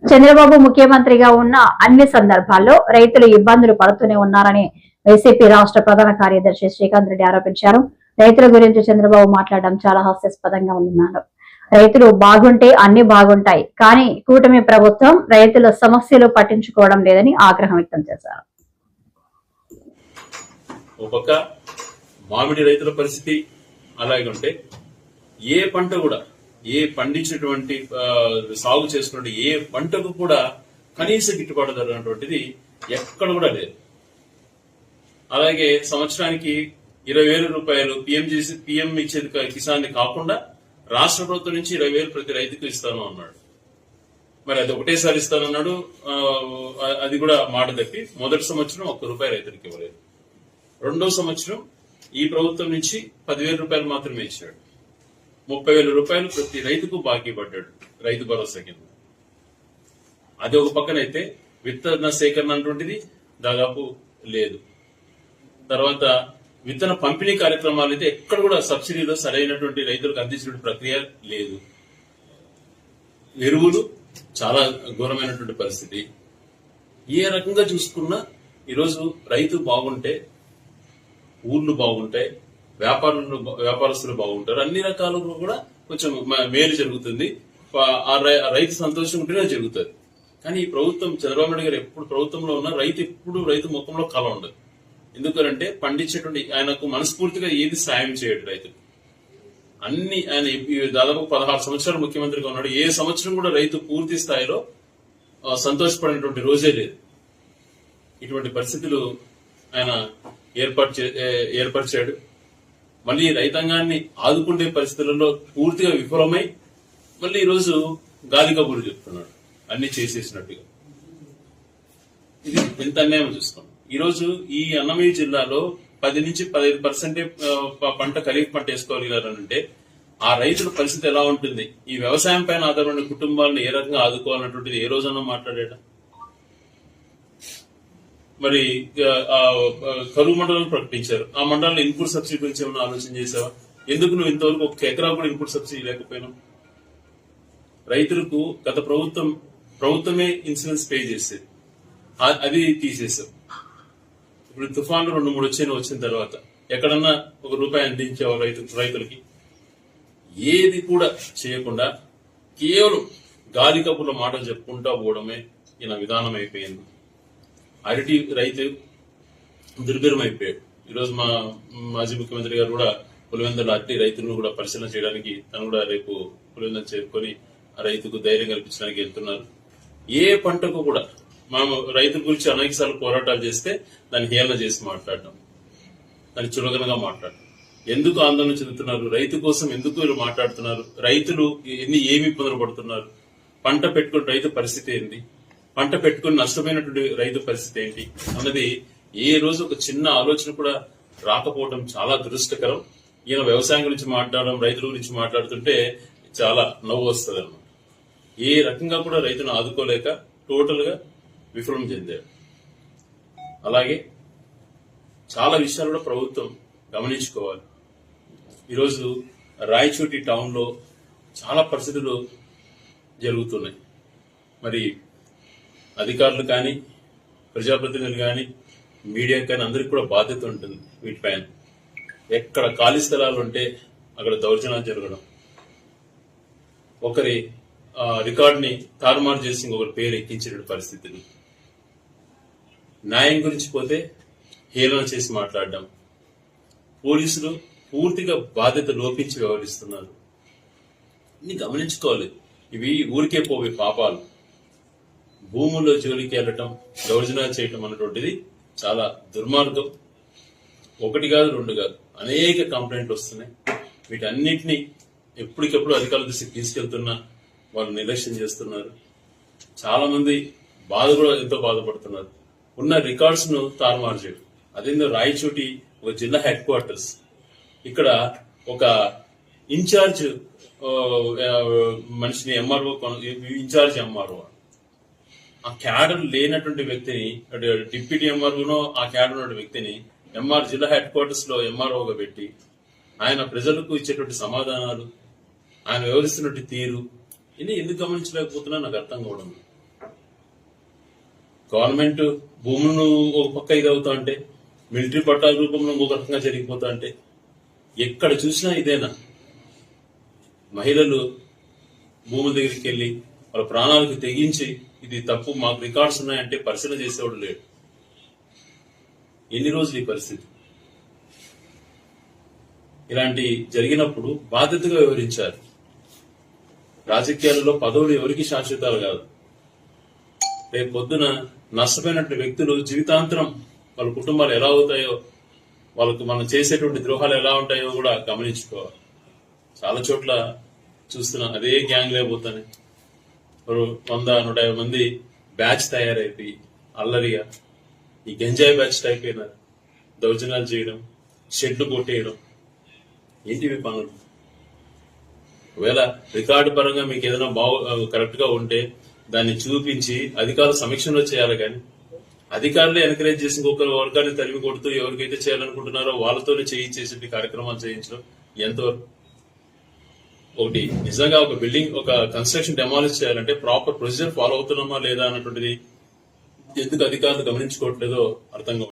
చంద్రబాబు ముఖ్యమంత్రిగా ఉన్న అన్ని సందర్భాల్లో రైతులు ఇబ్బందులు పడుతూనే ఉన్నారని వైసీపీ రాష్ట్ర ప్రధాన కార్యదర్శి శ్రీకాంత్ రెడ్డి ఆరోపించారు. రైతుల గురించి చంద్రబాబు మాట్లాడడం చాలా హాస్యాస్పదంగా ఉందన్నారు. రైతులు బాగుంటే అన్ని బాగుంటాయి, కానీ కూటమి ప్రభుత్వం రైతుల సమస్యలు పట్టించుకోవడం లేదని ఆగ్రహం వ్యక్తం చేశారు. మామిడి రైతుల పరిస్థితి అలాగే ఉంటే ఏ పంట కూడా ఏ పండించినటువంటి సాగు చేసుకున్న ఏ పంటకు కూడా కనీస గిట్టుబాటు ధర అన్నటువంటిది ఎక్కడ కూడా లేదు. అలాగే సంవత్సరానికి 20,000 రూపాయలు పిఎం ఇచ్చేది కిసాన్ కాకుండా రాష్ట్ర ప్రభుత్వం నుంచి 20,000 ప్రతి రైతుకు ఇస్తాను అన్నాడు. మరి అది ఒకటేసారి ఇస్తానన్నాడు. అది కూడా మాట తప్పి మొదటి సంవత్సరం ₹1 రైతులకు ఇవ్వలేదు. రెండో సంవత్సరం ఈ ప్రభుత్వం నుంచి 10,000 రూపాయలు మాత్రమే ఇచ్చాడు. 30,000 రూపాయలు ప్రతి రైతుకు బాకీ పడ్డాడు రైతు భరోసా కింద. అది ఒక పక్కనైతే విత్తన సేకరణ అటువంటిది దాదాపు లేదు. తర్వాత విత్తన పంపిణీ కార్యక్రమాలు అయితే ఎక్కడ కూడా సబ్సిడీలో సరైనటువంటి రైతులకు అందించిన ప్రక్రియ లేదు. ఎరువులు చాలా ఘోరమైనటువంటి పరిస్థితి. ఏ రకంగా చూసుకున్నా ఈరోజు రైతు బాగుంటే ఊర్లు బాగుంటాయి, వ్యాపారస్తులు బాగుంటారు, అన్ని రకాలుగా కూడా కొంచెం మేలు జరుగుతుంది. ఆ రైతు సంతోషం ఉంటేనే జరుగుతుంది. కానీ ఈ ప్రభుత్వం చంద్రబాబు నాయుడు గారు ఎప్పుడు ప్రభుత్వంలో ఉన్న రైతు ముఖంలో కళ ఉండదు. ఎందుకంటే పండించేటువంటి ఆయనకు మనస్ఫూర్తిగా ఏది సాయం చేయడు రైతులు. ఆయన దాదాపు 16 సంవత్సరాలు ముఖ్యమంత్రిగా ఉన్నాడు. ఏ సంవత్సరం కూడా రైతు పూర్తి స్థాయిలో సంతోషపడినటువంటి రోజే లేదు. ఇటువంటి పరిస్థితులు ఆయన ఏర్పరిచాడు. మళ్ళీ రైతాంగాన్ని ఆదుకునే పరిస్థితులలో పూర్తిగా విఫలమై మళ్ళీ ఈరోజు గాలి కబుర్లు చెప్తున్నాడు అన్ని చేసేసినట్టుగా. ఇది ఎంత అన్యాయం చూస్తాం. ఈరోజు ఈ అన్నమయ్య జిల్లాలో 10 నుంచి 15% పంట ఖరీఫ్ పంట వేసుకోగలిగారంటే ఆ రైతుల పరిస్థితి ఎలా ఉంటుంది? ఈ వ్యవసాయం పైన ఆధారపడిన కుటుంబాలను ఏ రకంగా ఆదుకోవాలన్నటువంటిది ఏ రోజన్నా మాట్లాడా? మరి కరువు మండలం ప్రకటించారు. ఆ మండలంలో ఇన్పుట్ సబ్సిడీ గురించి ఏమైనా ఆలోచన చేసావా? ఎందుకు నువ్వు ఇంతవరకు 1 ఎకరా కూడా ఇన్పుట్ సబ్సిడీ లేకపోయినావు? రైతులకు గత ప్రభుత్వమే ఇన్సూరెన్స్ పే చేసేది, అది తీసేసావు. ఇప్పుడు తుఫాన్లు 2-3 వచ్చిన తర్వాత ఎక్కడన్నా ₹1 అందించావు రైతులకి? ఏది కూడా చేయకుండా కేవలం గాలి కబుర్ల మాటలు చెప్పుకుంటా పోవడమే ఈయన విధానం అయిపోయింది. అరటి రైతు దుర్భరం అయిపోయాడు. ఈరోజు మా మాజీ ముఖ్యమంత్రి గారు కూడా పులివెందుల అరటి రైతులను కూడా పరిశీలన చేయడానికి తను కూడా రేపు పులివెందులు చేరుకొని ఆ రైతుకు ధైర్యం కల్పించడానికి వెళ్తున్నారు. ఏ పంటకు కూడా మనం రైతుల గురించి అనేక సార్లు పోరాటాలు చేస్తే దాన్ని హేళన చేసి మాట్లాడడం, దాన్ని చులకనగా మాట్లాడడం. ఎందుకు ఆందోళన చెందుతున్నారు? రైతు కోసం ఎందుకు మాట్లాడుతున్నారు? రైతులు ఏమి ఇబ్బందులు పడుతున్నారు? పంట పెట్టుకుని రైతు పరిస్థితి ఏంటి? పంట పెట్టుకుని నష్టమైనటువంటి రైతు పరిస్థితి ఏంటి అన్నది ఏ రోజు ఒక చిన్న ఆలోచన కూడా రాకపోవడం చాలా దురదృష్టకరం. ఈయన వ్యవసాయం గురించి మాట్లాడడం, రైతుల గురించి మాట్లాడుతుంటే చాలా నవ్వు వస్తుంది అన్నమాట. ఏ రకంగా కూడా రైతును ఆదుకోలేక టోటల్ గా విఫలం చెందాడు. అలాగే చాలా విషయాలు కూడా ప్రభుత్వం గమనించుకోవాలి. ఈరోజు రాయచోటి టౌన్ లో చాలా పరిస్థితులు జరుగుతున్నాయి. మరి అధికారులు కానీ, ప్రజాప్రతినిధులు కానీ, మీడియా కానీ అందరికి కూడా బాధ్యత ఉంటుంది వీటిపైన. ఎక్కడ ఖాళీ స్థలాలు ఉంటే అక్కడ దౌర్జన్యాలు జరగడం, ఒకరి రికార్డుని తారుమారు చేసి ఇంకొకరి పేరు ఎక్కించిన పరిస్థితులు, న్యాయం గురించి పోతే హేళన చేసి మాట్లాడడం, పోలీసులు పూర్తిగా బాధ్యత లోపించి వ్యవహరిస్తున్నారు. ఇన్ని గమనించుకోవాలి. ఇవి ఊరికే పోవే పాపాలు. భూముల్లో జోలికి వెళ్ళటం, దౌర్జన్యాలు చేయటం అన్నటువంటిది చాలా దుర్మార్గం. 1 కాదు 2 కాదు అనేక కంప్లైంట్లు వస్తున్నాయి. వీటన్నిటినీ ఎప్పటికెప్పుడు అధికారుల దృష్టికి తీసుకెళ్తున్నా వాళ్ళు నిర్లక్ష్యం చేస్తున్నారు. చాలా మంది కూడా ఎంతో బాధపడుతున్నారు. ఉన్న రికార్డ్స్ ను తారుమారు చేయడం. అదేందో రాయచోటి ఒక జిల్లా హెడ్ క్వార్టర్స్, ఇక్కడ ఒక ఇన్ఛార్జ్ మనిషిని ఎంఆర్ఓ, ఇన్ఛార్జ్ ఎంఆర్ఓ, ఆ క్యాడర్ లేనటువంటి వ్యక్తిని, డిప్యూటీ ఎంఆర్ఓనో ఆ క్యాడర్ ఉన్న వ్యక్తిని జిల్లా హెడ్ క్వార్టర్స్ లో ఎంఆర్ఓగా పెట్టి ఆయన ప్రజలకు ఇచ్చేటువంటి సమాధానాలు, ఆయన వ్యవహరిస్తున్నటువంటి తీరు, ఇన్ని ఎందుకు గమనించలేకపోతున్నా నాకు అర్థం కావడం. గవర్నమెంట్ భూములను ఒక పక్క ఇది అవుతా అంటే, మిలిటరీ పట్టాల రూపంలో ఇంకొక రకంగా జరిగిపోతా అంటే, ఎక్కడ చూసినా ఇదేనా? మహిళలు భూముల దగ్గరికి వెళ్లి వాళ్ళ ప్రాణాలకు తెగించి ఇది తప్పు, మాకు రికార్డ్స్ ఉన్నాయంటే పరిశీలన చేసేవాడు లేడు. ఎన్ని రోజులు ఈ పరిస్థితి? ఇలాంటి జరిగినప్పుడు బాధ్యతగా వివరించారు. రాజకీయాలలో పదవులు ఎవరికి శాశ్వతాలు కాదు. రేపు పొద్దున నష్టపోయినటువంటి వ్యక్తులు జీవితాంతరం వాళ్ళ కుటుంబాలు ఎలా అవుతాయో, వాళ్ళకు మనం చేసేటువంటి ద్రోహాలు ఎలా ఉంటాయో కూడా గమనించుకోవాలి. చాలా చోట్ల చూస్తున్నా అదే గ్యాంగ్ లేకపోతానే 100-150 మంది బ్యాచ్ తయారైపోయి అల్లరిగా ఈ గంజాయి బ్యాచ్ టైప్ అయినారు. దౌర్జన్యాలు చేయడం, షెడ్లు కొట్టేయడం, ఏంటివి పనులు? ఒకవేళ రికార్డు పరంగా మీకు ఏదైనా కరెక్ట్ గా ఉంటే దాన్ని చూపించి అధికారులు సమీక్షలో చేయాలి. కానీ అధికారులు ఎంకరేజ్ చేసి ఇంకొక వర్గాన్ని తరిమి కొడుతూ ఎవరికైతే చేయాలనుకుంటున్నారో వాళ్ళతోనే చేయించేసి కార్యక్రమాలు చేయించడం ఎంతవరకు? ఒకటి నిజంగా ఒక బిల్డింగ్, ఒక కన్స్ట్రక్షన్ డెమాలిష్ చేయాలంటే ప్రాపర్ ప్రొసీజర్ ఫాలో అవుతున్నామా లేదా అన్నటువంటిది ఎందుకు అధికారులు గమనించుకోవట్లేదో అర్థంగా